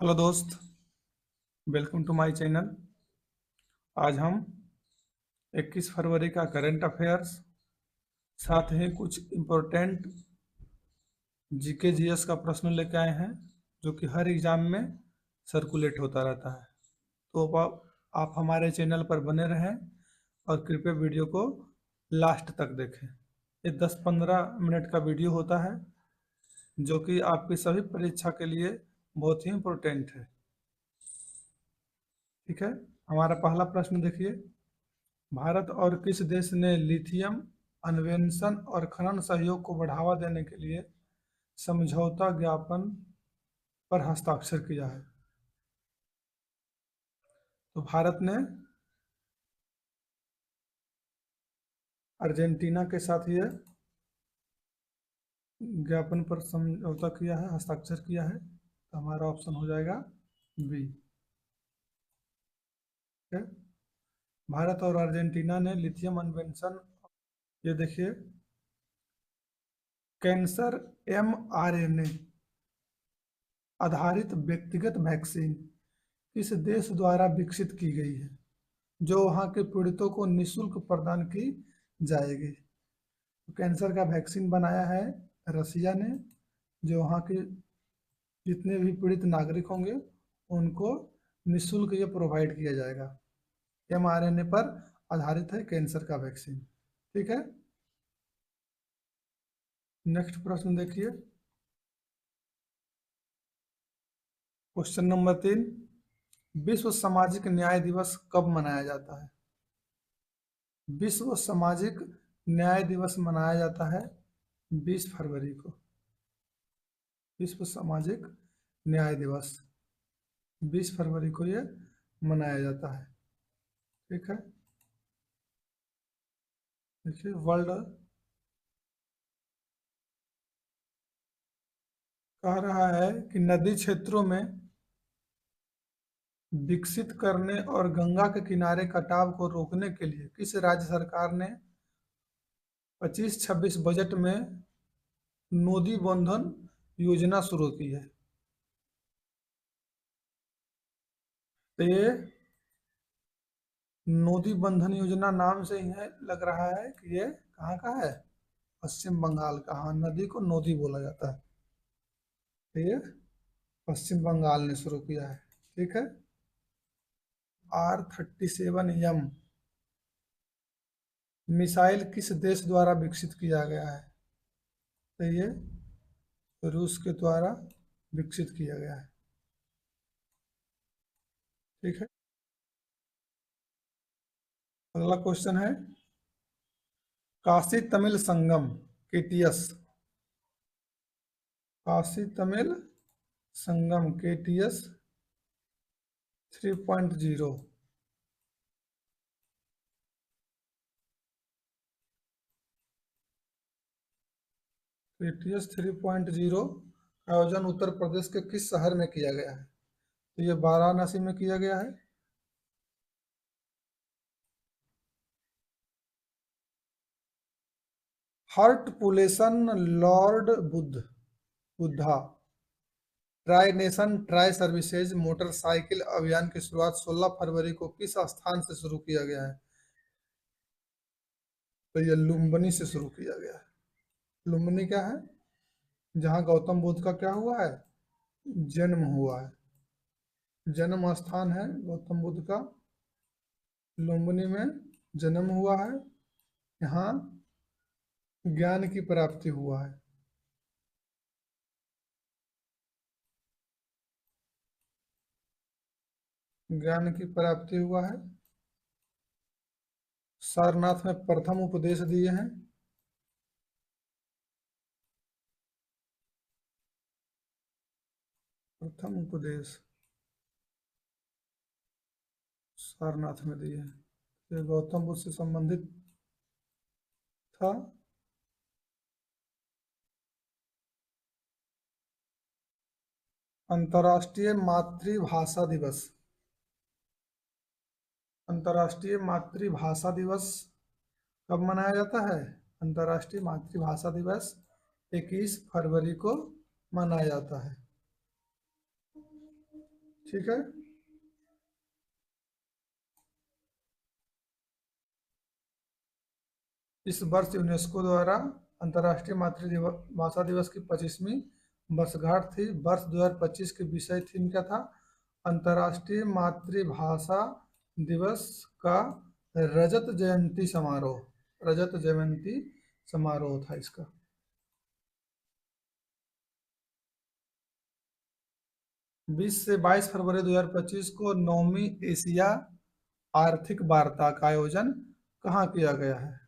Hello दोस्त, welcome to my channel. आज हम 21 फरवरी का करंट अफेयर्स साथ ही कुछ इम्पोर्टेंट जीके जीएस का प्रश्न लेके आए हैं जो कि हर एग्जाम में सर्कुलेट होता रहता है। तो आप हमारे चैनल पर बने रहें और कृपया वीडियो को लास्ट तक देखें। ये 10-15 मिनट का वीडियो होता है जो कि आपकी सभी परीक्षा के लिए बहुत ही इम्पोर्टेंट है। ठीक है, हमारा पहला प्रश्न देखिए। भारत और किस देश ने लिथियम अन्वेषण और खनन सहयोग को बढ़ावा देने के लिए समझौता ज्ञापन पर हस्ताक्षर किया है? तो भारत ने अर्जेंटीना के साथ ये ज्ञापन पर समझौता किया है, हस्ताक्षर किया है। तो हमारा ऑप्शन हो जाएगा बी। ठीक है, भारत और अर्जेंटीना ने लिथियम अन्वेषण, ये देखिए, कैंसर mRNA आधारित व्यक्तिगत वैक्सीन किस देश द्वारा विकसित की गई है जो वहां के पीड़ितों को निःशुल्क प्रदान की जाएगी? तो कैंसर का वैक्सीन बनाया है रसिया ने, जो वहां के जितने भी पीड़ित नागरिक होंगे उनको निःशुल्क ये प्रोवाइड किया जाएगा। mRNA पर आधारित है कैंसर का वैक्सीन। ठीक है, नेक्स्ट प्रश्न देखिए। क्वेश्चन नंबर 3, विश्व सामाजिक न्याय दिवस कब मनाया जाता है? विश्व सामाजिक न्याय दिवस मनाया जाता है 20 फरवरी को। विश्व सामाजिक न्याय दिवस 20 फरवरी को ये मनाया जाता है। ठीक है, देखिए, वर्ल्ड कह रहा है कि नदी क्षेत्रों में विकसित करने और गंगा के किनारे कटाव को रोकने के लिए किस राज्य सरकार ने 25-26 बजट में नोदी बंधन योजना शुरू की है? तो ये नोदी बंधन योजना नाम से ही है, लग रहा है कि ये कहाँ का है, पश्चिम बंगाल का। हाँ, नदी को नोदी बोला जाता है। तो ये पश्चिम बंगाल ने शुरू किया है। ठीक है, R-37M मिसाइल किस देश द्वारा विकसित किया गया है? तो ये रूस के द्वारा विकसित किया गया है। ठीक है, अगला क्वेश्चन है, काशी तमिल संगम KTS, काशी तमिल संगम KTS 3.0 KTS 3.0 का आयोजन उत्तर प्रदेश के किस शहर में किया गया है? तो ये वाराणसी में किया गया है। हर्टपुलेशन lord Buddha tri nation tri services motorcycle अभियान की शुरुआत 16 फरवरी को किस स्थान से शुरू किया गया है? तो ये लुम्बिनी से शुरू किया गया है। लुम्बिनी क्या है? जहाँ गौतम बुद्ध का क्या हुआ है, जन्म हुआ है, जन्म स्थान है गौतम बुद्ध का। लुम्बिनी में जन्म हुआ है, यहाँ ज्ञान की प्राप्ति हुआ है। ज्ञान की प्राप्ति हुआ है। सारनाथ में प्रथम उपदेश दिए हैं। प्रथम उपदेश सारनाथ में दिए हैं। ये गौतम बुद्ध से संबंधित था। अंतर्राष्ट्रीय मातृभाषा दिवस, अंतर्राष्ट्रीय मातृभाषा दिवस कब मनाया जाता है? अंतर्राष्ट्रीय मातृभाषा दिवस 21 फरवरी को मनाया जाता है। ठीक है। इस वर्ष यूनेस्को द्वारा अंतर्राष्ट्रीय भाषा दिवस की 25वीं वर्षगांठ थी। वर्ष 2025 के विषय थीम क्या था? अंतर्राष्ट्रीय मातृभाषा दिवस का रजत जयंती समारोह। रजत जयंती समारोह था इसका। 20 से 22 फरवरी 2025 को 9वीं एशिया आर्थिक वार्ता का आयोजन कहाँ किया गया है?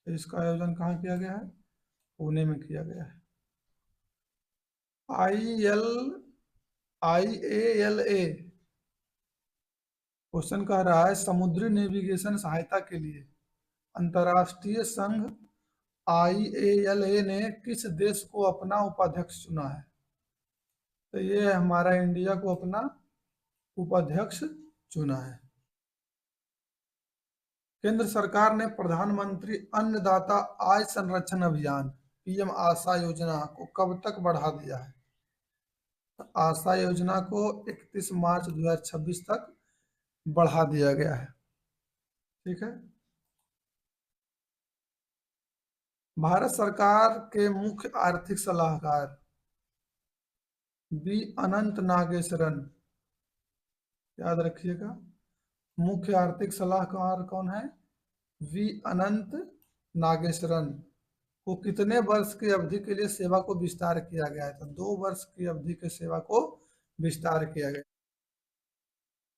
इसका आयोजन कहाँ किया गया है? पुणे में किया गया है। IALA क्वेश्चन कह रहा है समुद्री नेविगेशन सहायता के लिए अंतर्राष्ट्रीय संघ IALA ने किस देश को अपना उपाध्यक्ष चुना है? तो ये हमारा इंडिया को अपना उपाध्यक्ष चुना है। केंद्र सरकार ने प्रधानमंत्री अन्नदाता आय संरक्षण अभियान PM आशा योजना को कब तक बढ़ा दिया है? आशा योजना को 31 मार्च 2026 तक बढ़ा दिया गया है। ठीक है। भारत सरकार के मुख्य आर्थिक सलाहकार बी अनंत नागेश्वरन, याद रखिएगा, मुख्य आर्थिक सलाहकार कौन है? वी अनंत नागेश्वरन को कितने वर्ष की अवधि के लिए सेवा को विस्तार किया गया है? तो 2 वर्ष की अवधि के सेवा को विस्तार किया गया।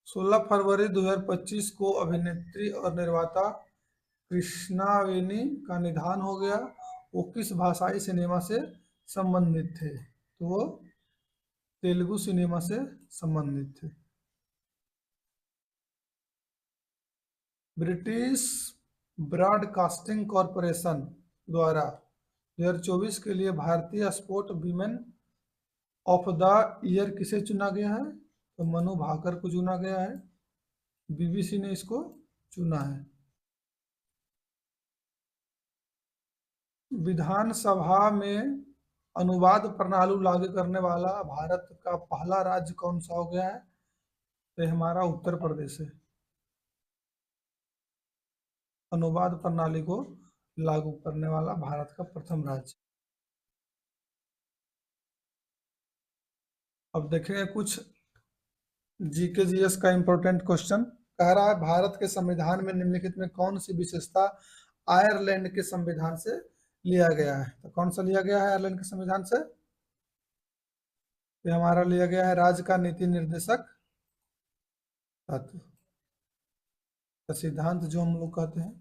16 फरवरी 2025 को अभिनेत्री और निर्माता कृष्णावेनी का निधन हो गया। वो किस भाषाई सिनेमा से संबंधित थे? तो वो तेलुगु सिनेमा से संबंधित थे। ब्रिटिश ब्रॉडकास्टिंग कॉरपोरेशन द्वारा 2024 के लिए भारतीय sport women of the year किसे चुना गया है? तो मनु भाकर को चुना गया है। BBC ने इसको चुना है। विधानसभा में अनुवाद प्रणाली लागू करने वाला भारत का पहला राज्य कौन सा हो गया है? तो हमारा उत्तर प्रदेश है। अनुवाद प्रणाली को लागू करने वाला भारत का प्रथम राज्य। अब देखेंगे कुछ GK GS का इंपॉर्टेंट क्वेश्चन। कह रहा है भारत के संविधान में निम्नलिखित में कौन सी विशेषता आयरलैंड के संविधान से लिया गया है? तो कौन सा लिया गया है आयरलैंड के संविधान से? ये हमारा लिया गया है राज्य का नीति निर्देशक तत्व, तो सिद्धांत जो हम लोग कहते हैं।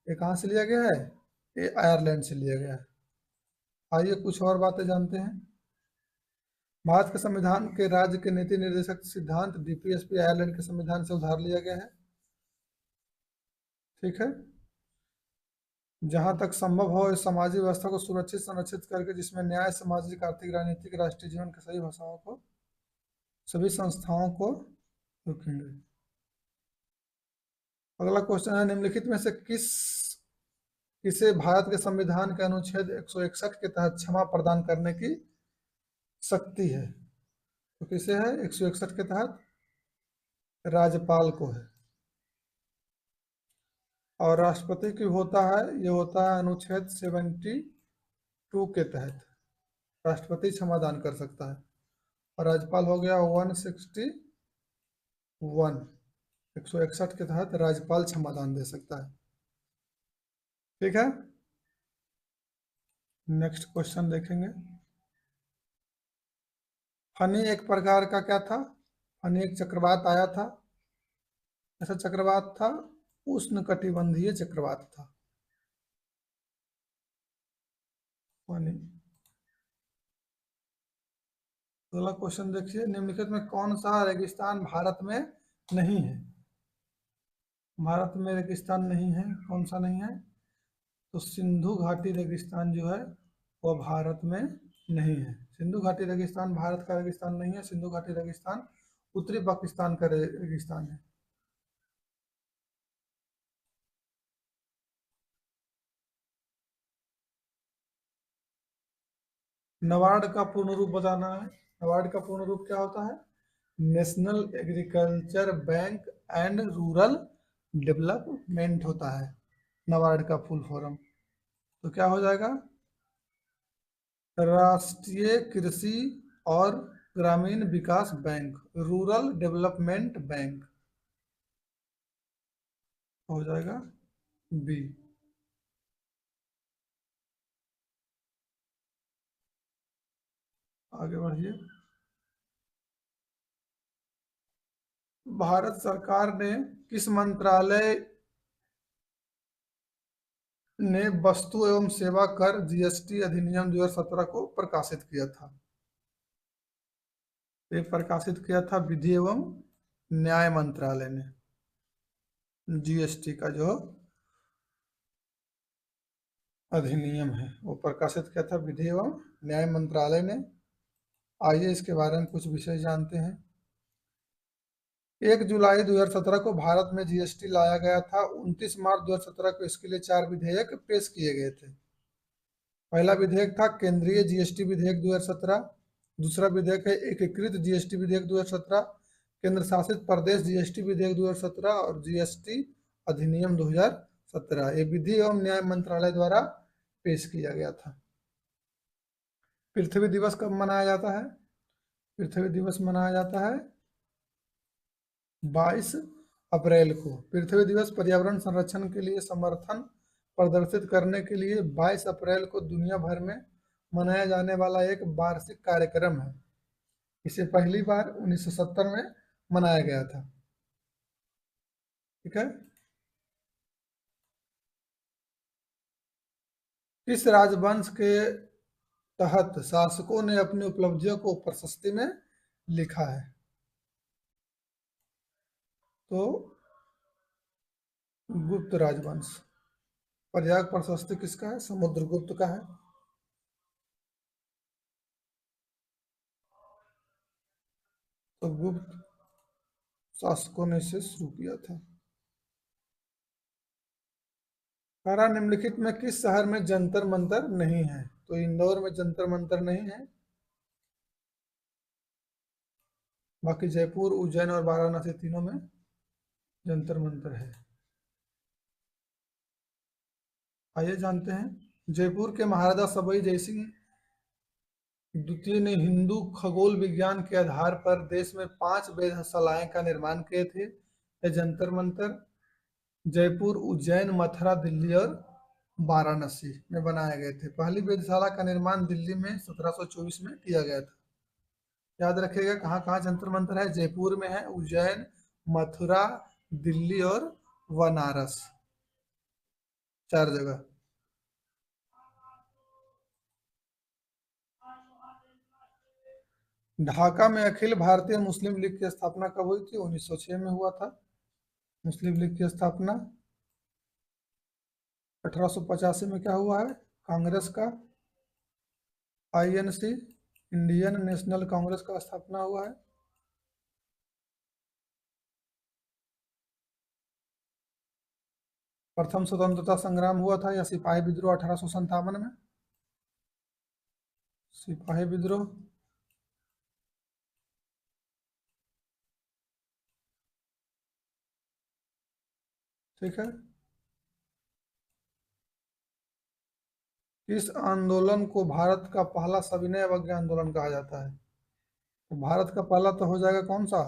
ये कहाँ से लिया गया है? ये आयरलैंड से लिया गया है। आइए कुछ और बातें जानते हैं। भारत के संविधान के राज्य के नीति निर्देशक सिद्धांत DPSP आयरलैंड के संविधान से उधार लिया गया है। ठीक है। जहां तक संभव हो इस सामाजिक व्यवस्था को सुरक्षित संरक्षित करके जिसमें न्याय, सामाजिक, आर्थिक, राजनीतिक, राष्ट्रीय जीवन के सभी भाषाओं को, सभी संस्थाओं को रोकेंगे। अगला क्वेश्चन है निम्नलिखित में से किसे भारत के संविधान के अनुच्छेद 161 के तहत क्षमा प्रदान करने की शक्ति है? तो किसे है 161 के तहत? राज्यपाल को है। और राष्ट्रपति की होता है, ये होता है अनुच्छेद 72 के तहत राष्ट्रपति क्षमादान कर सकता है। और राज्यपाल हो गया 161, 161 के तहत राज्यपाल क्षमादान दे सकता है। ठीक है। नेक्स्ट क्वेश्चन देखेंगे। फनी एक प्रकार का क्या था? फनी एक चक्रवात आया था। ऐसा चक्रवात था, उष्णकटिबंधीय चक्रवात था फनी। अगला क्वेश्चन देखिए निम्नलिखित में कौन सा रेगिस्तान भारत में नहीं है? भारत में रेगिस्तान नहीं है, कौन सा नहीं है? तो सिंधु घाटी रेगिस्तान जो है वो भारत में नहीं है। सिंधु घाटी रेगिस्तान भारत का रेगिस्तान नहीं है। सिंधु घाटी रेगिस्तान उत्तरी पाकिस्तान का रेगिस्तान है। नबार्ड का पूर्ण रूप बताना है। नबार्ड का पूर्ण रूप क्या होता है? National agriculture bank and rural development होता है, नाबार्ड का फुल फॉर्म। तो क्या हो जाएगा? राष्ट्रीय कृषि और ग्रामीण विकास बैंक, रूरल डेवलपमेंट बैंक हो जाएगा बी। आगे बढ़िए। भारत सरकार ने किस मंत्रालय ने वस्तु एवं सेवा कर जीएसटी अधिनियम 2017 को प्रकाशित किया था? ये प्रकाशित किया था विधि एवं न्याय मंत्रालय ने। जीएसटी का जो अधिनियम है वो प्रकाशित किया था विधि एवं न्याय मंत्रालय ने। आइए इसके बारे में कुछ विषय जानते हैं। 1 जुलाई 2017 को भारत में जीएसटी लाया गया था। 29 मार्च 2017 को इसके लिए 4 विधेयक पेश किए गए थे। पहला विधेयक था केंद्रीय जीएसटी विधेयक 2017। दूसरा विधेयक है एकीकृत जीएसटी विधेयक 2017, केंद्र शासित प्रदेश जीएसटी विधेयक 2017 और जीएसटी अधिनियम 2017। ये विधि एवं न्याय मंत्रालय द्वारा पेश किया गया था। पृथ्वी दिवस कब मनाया जाता है? पृथ्वी दिवस मनाया जाता है 22 अप्रैल को। पृथ्वी दिवस पर्यावरण संरक्षण के लिए समर्थन प्रदर्शित करने के लिए 22 अप्रैल को दुनिया भर में मनाया जाने वाला एक वार्षिक कार्यक्रम है। इसे पहली बार 1970 में मनाया गया था। ठीक है। किस राजवंश के तहत शासकों ने अपनी उपलब्धियों को प्रशस्ति में लिखा है? तो गुप्त राजवंश। प्रयाग प्रशस्ति किसका है? समुद्रगुप्त का है। तो गुप्त शासकों ने इसे शुरू किया था। कारा निम्नलिखित में किस शहर में जंतर मंतर नहीं है? तो इंदौर में जंतर मंतर नहीं है, बाकी जयपुर, उज्जैन और वाराणसी तीनों में जंतर मंतर है। आइए जानते हैं। जयपुर के महाराजा सवाई जय सिंह द्वितीय ने हिंदू खगोल विज्ञान के आधार पर देश में 5 वेधशालाएं का निर्माण किए थे। ये जंतर मंतर जयपुर, उज्जैन, मथुरा, दिल्ली और वाराणसी में बनाए गए थे। पहली वेधशाला का निर्माण दिल्ली में 1724 में किया गया था। याद रखिएगा कहाँ कहाँ जंतर मंतर है। जयपुर में है, उज्जैन, मथुरा, दिल्ली और बनारस, 4 जगह। ढाका में अखिल भारतीय मुस्लिम लीग की स्थापना कब हुई थी? 1906 में हुआ था मुस्लिम लीग की स्थापना। 1885 में क्या हुआ है? कांग्रेस का आईएनसी, इंडियन नेशनल कांग्रेस का स्थापना हुआ है। प्रथम स्वतंत्रता संग्राम हुआ था या सिपाही विद्रोह 1857 में? सिपाही विद्रोह। ठीक है। किस आंदोलन को भारत का पहला सविनय अवज्ञा आंदोलन कहा जाता है? तो भारत का पहला तो हो जाएगा कौन सा?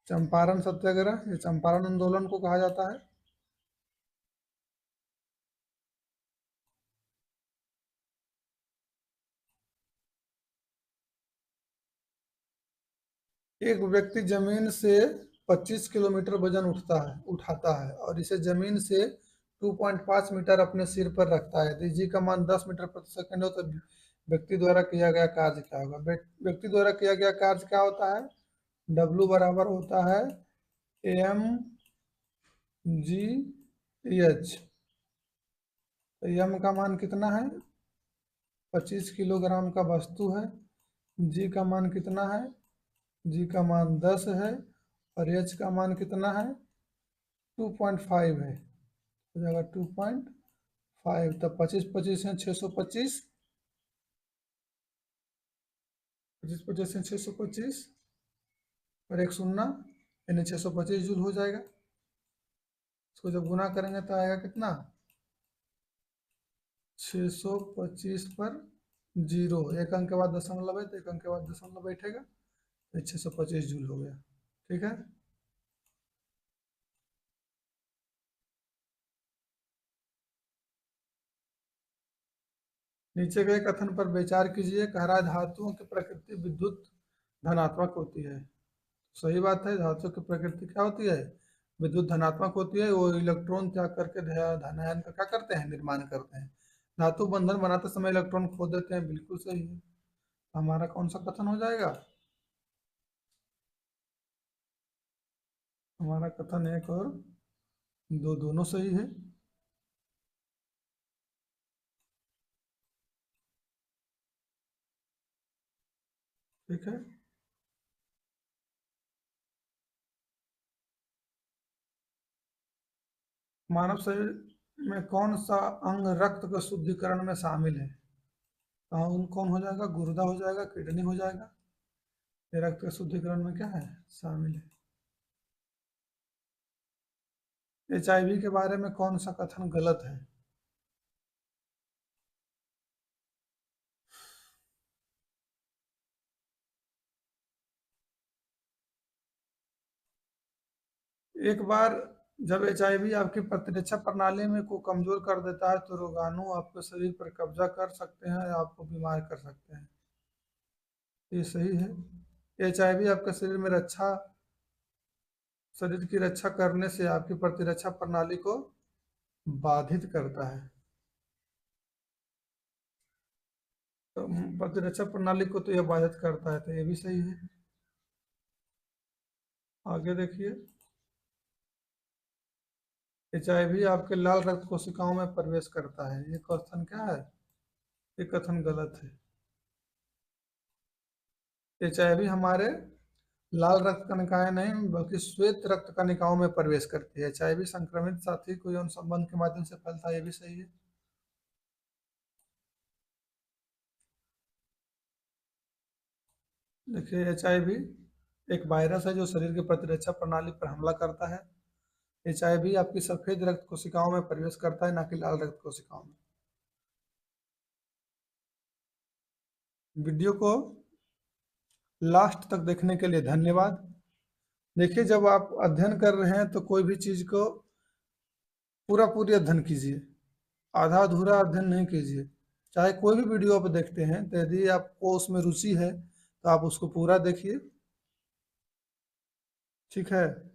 चंपारण सत्याग्रह। ये चंपारण आंदोलन को कहा जाता है। एक व्यक्ति जमीन से 25 किलोमीटर वजन उठाता है और इसे जमीन से 2.5 मीटर अपने सिर पर रखता है। यदि जी का मान 10 मीटर प्रति सेकंड हो तो व्यक्ति द्वारा किया गया कार्य क्या होगा? व्यक्ति द्वारा किया गया कार्य क्या होता है? W बराबर होता है mgh। तो m का मान कितना है? 25 किलोग्राम का वस्तु है। g का मान कितना है? g का मान 10 है और h का मान कितना है? 2.5 है। हो जाएगा 2.5। तब 25 25 है 625, 25 25 है 625। और 1 शून्य यानी 625 जूल हो जाएगा। इसको जब गुना करेंगे तो आएगा कितना, 625 पर 0, एक अंक के बाद दशमलव है तो एक अंक के बाद दशमलव बैठेगा, तो 625 जूल हो गया। ठीक है, नीचे गए कथन पर विचार कीजिए। कह रहा है धातुओं की प्रकृति विद्युत धनात्मक होती है। सही बात है, धातु की प्रकृति क्या होती है, विद्युत धनात्मक होती है। वो इलेक्ट्रॉन त्याग करके धनायन का क्या करते हैं, निर्माण करते हैं। धातु बंधन बनाते समय इलेक्ट्रॉन खो देते हैं, बिल्कुल सही है। हमारा कौन सा कथन हो जाएगा, हमारा कथन 1 और 2 दोनों सही है। ठीक है, मानव शरीर में कौन सा अंग रक्त के शुद्धिकरण में शामिल है। कौन कौन हो जाएगा, गुर्दा हो जाएगा, किडनी हो जाएगा, ये रक्त के शुद्धिकरण में क्या है, शामिल है। HIV के बारे में कौन सा कथन गलत है। एक बार जब HIV आपकी प्रतिरक्षा प्रणाली में को कमजोर कर देता है तो रोगाणु आपके शरीर पर कब्जा कर सकते हैं, आपको बीमार कर सकते हैं। ये सही है। HIV आपके शरीर की रक्षा करने से आपकी प्रतिरक्षा प्रणाली को बाधित करता है, तो प्रतिरक्षा प्रणाली को तो यह बाधित करता है, तो ये भी सही है। आगे देखिए, HIV आपके लाल रक्त कोशिकाओं में प्रवेश करता है, ये कथन क्या है, ये कथन गलत है। HIV हमारे लाल रक्त कणिकाएं नहीं बल्कि श्वेत रक्त कणिकाओं में प्रवेश करती है। HIV संक्रमित साथी को यौन संबंध के माध्यम से फैलता है, ये भी सही है। देखिए, HIV एक वायरस है जो शरीर की प्रतिरक्षा प्रणाली पर हमला करता है। HIV आपकी सफेद रक्त कोशिकाओं में प्रवेश करता है, ना कि लाल रक्त कोशिकाओं में। वीडियो को लास्ट तक देखने के लिए धन्यवाद। देखिए, जब आप अध्ययन कर रहे हैं तो कोई भी चीज को पूरी अध्ययन कीजिए, आधा अधूरा अध्ययन नहीं कीजिए। चाहे कोई भी वीडियो आप देखते हैं तो यदि आपको उसमें रुचि है तो आप उसको पूरा देखिए। ठीक है।